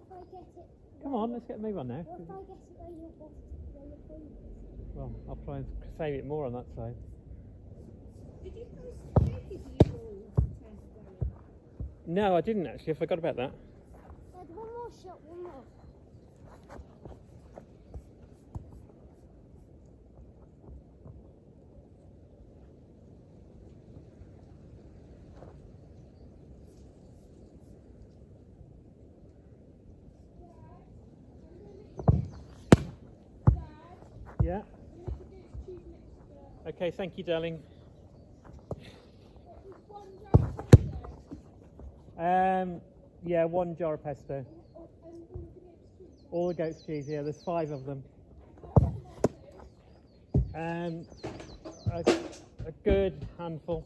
if I get it? Come on, let's get a move on now. What if I get it where your point is? Well, I'll try and save it more on that side. Did you post pictures of your ball test going? No, I didn't actually. I forgot about that. Dad, one more shot, one more. Yeah. Okay, thank you, darling. Yeah, 1 jar of pesto. All the goat's cheese, yeah, there's 5 of them. A good handful.